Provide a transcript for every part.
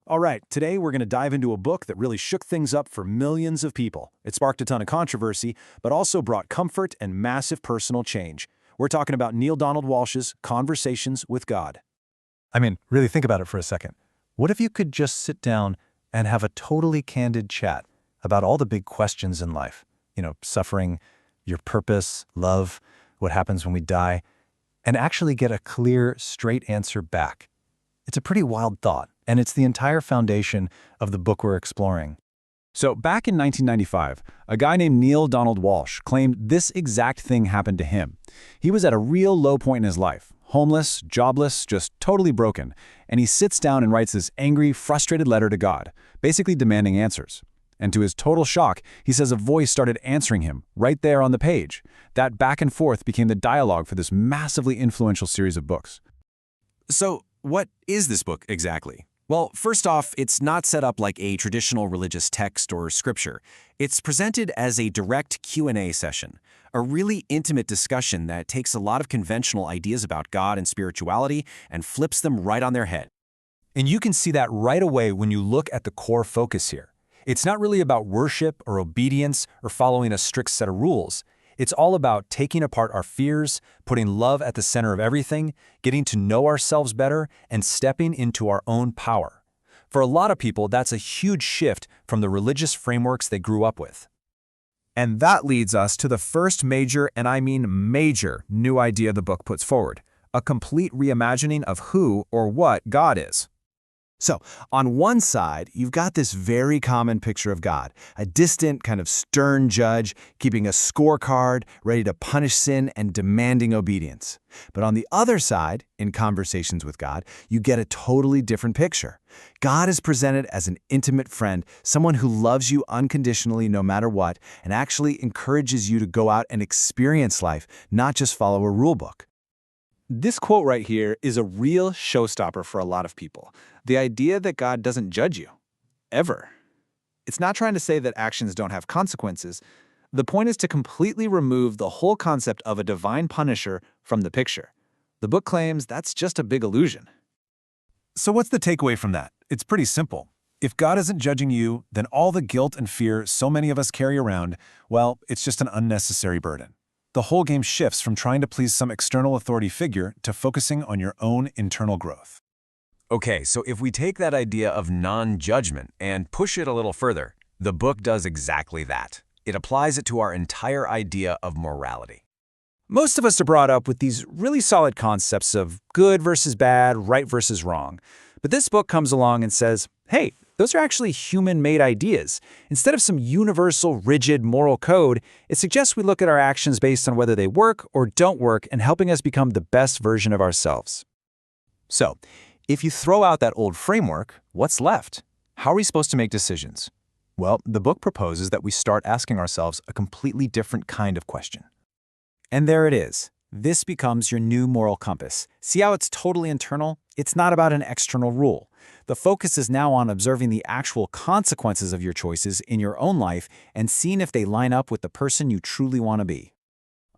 All right, today we're going to dive into a book that really shook things up for millions of people. It sparked a ton of controversy, but also brought comfort and massive personal change. We're talking about Neale Donald Walsch's Conversations with God. I mean, really think about it for a second. What if you could just sit down and have a totally candid chat about all the big questions in life? Suffering, your purpose, love, what happens when we die, and actually get a clear, straight answer back. It's a pretty wild thought, and it's the entire foundation of the book we're exploring. So, back in 1995, a guy named Neale Donald Walsch claimed this exact thing happened to him. He was at a real low point in his life, homeless, jobless, just totally broken, and he sits down and writes this angry, frustrated letter to God, basically demanding answers. And to his total shock, he says a voice started answering him right there on the page. That back and forth became the dialogue for this massively influential series of books. So, what is this book exactly? Well, first off, it's not set up like a traditional religious text or scripture. It's presented as a direct Q&A session, a really intimate discussion that takes a lot of conventional ideas about God and spirituality and flips them right on their head. And you can see that right away when you look at the core focus here. It's not really about worship or obedience or following a strict set of rules. It's all about taking apart our fears, putting love at the center of everything, getting to know ourselves better, and stepping into our own power. For a lot of people, that's a huge shift from the religious frameworks they grew up with. And that leads us to the first major, and I mean major, new idea the book puts forward, a complete reimagining of who or what God is. So, on one side, you've got this very common picture of God, a distant, kind of stern judge, keeping a scorecard, ready to punish sin and demanding obedience. But on the other side, in Conversations with God, you get a totally different picture. God is presented as an intimate friend, someone who loves you unconditionally no matter what, and actually encourages you to go out and experience life, not just follow a rule book. This quote right here is a real showstopper for a lot of people. The idea that God doesn't judge you. Ever. It's not trying to say that actions don't have consequences. The point is to completely remove the whole concept of a divine punisher from the picture. The book claims that's just a big illusion. So what's the takeaway from that? It's pretty simple. If God isn't judging you, then all the guilt and fear so many of us carry around, well, it's just an unnecessary burden. The whole game shifts from trying to please some external authority figure to focusing on your own internal growth. Okay, so if we take that idea of non-judgment and push it a little further, the book does exactly that. It applies it to our entire idea of morality. Most of us are brought up with these really solid concepts of good versus bad, right versus wrong. But this book comes along and says, hey, those are actually human-made ideas. Instead of some universal, rigid moral code, it suggests we look at our actions based on whether they work or don't work and helping us become the best version of ourselves. So, if you throw out that old framework, what's left? How are we supposed to make decisions? Well, the book proposes that we start asking ourselves a completely different kind of question. And there it is. This becomes your new moral compass. See how it's totally internal? It's not about an external rule. The focus is now on observing the actual consequences of your choices in your own life and seeing if they line up with the person you truly want to be.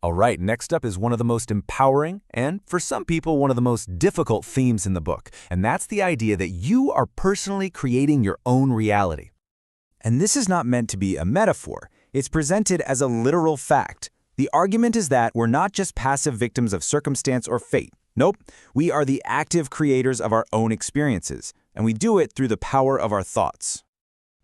All right, next up is one of the most empowering and, for some people, one of the most difficult themes in the book, and that's the idea that you are personally creating your own reality. And this is not meant to be a metaphor. It's presented as a literal fact. The argument is that we're not just passive victims of circumstance or fate. Nope, we are the active creators of our own experiences, and we do it through the power of our thoughts.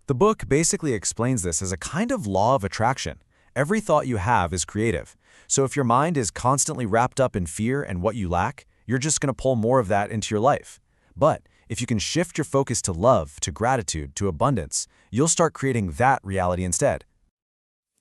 The book basically explains this as a kind of law of attraction. Every thought you have is creative. So if your mind is constantly wrapped up in fear and what you lack, you're just going to pull more of that into your life. But if you can shift your focus to love, to gratitude, to abundance, you'll start creating that reality instead.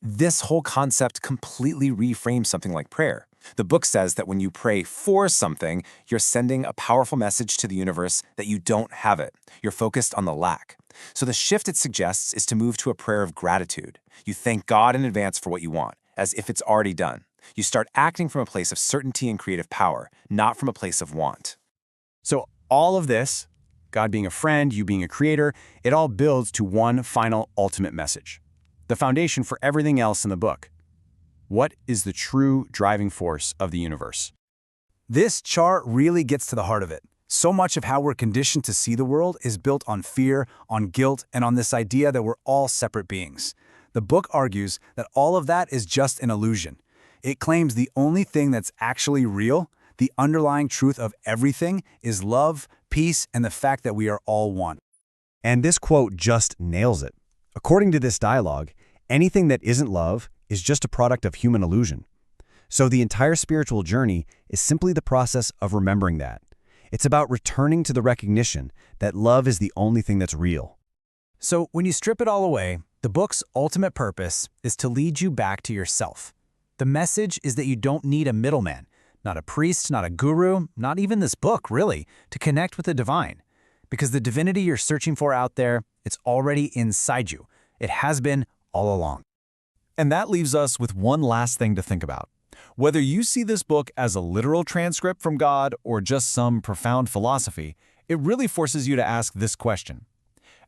This whole concept completely reframes something like prayer. The book says that when you pray for something, you're sending a powerful message to the universe that you don't have it. You're focused on the lack. So the shift it suggests is to move to a prayer of gratitude. You thank God in advance for what you want, as if it's already done. You start acting from a place of certainty and creative power, not from a place of want. So all of this, God being a friend, you being a creator, it all builds to one final ultimate message. The foundation for everything else in the book. What is the true driving force of the universe? This chart really gets to the heart of it. So much of how we're conditioned to see the world is built on fear, on guilt, and on this idea that we're all separate beings. The book argues that all of that is just an illusion. It claims the only thing that's actually real, the underlying truth of everything, is love, peace, and the fact that we are all one. And this quote just nails it. According to this dialogue, anything that isn't love is just a product of human illusion. So the entire spiritual journey is simply the process of remembering that. It's about returning to the recognition that love is the only thing that's real. So when you strip it all away, the book's ultimate purpose is to lead you back to yourself. The message is that you don't need a middleman, not a priest, not a guru, not even this book, really, to connect with the divine. Because the divinity you're searching for out there, it's already inside you. It has been all along. And that leaves us with one last thing to think about. Whether you see this book as a literal transcript from God or just some profound philosophy, it really forces you to ask this question.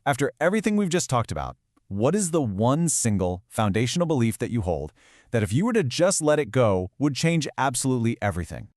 After everything we've just talked about, what is the one single foundational belief that you hold that if you were to just let it go would change absolutely everything?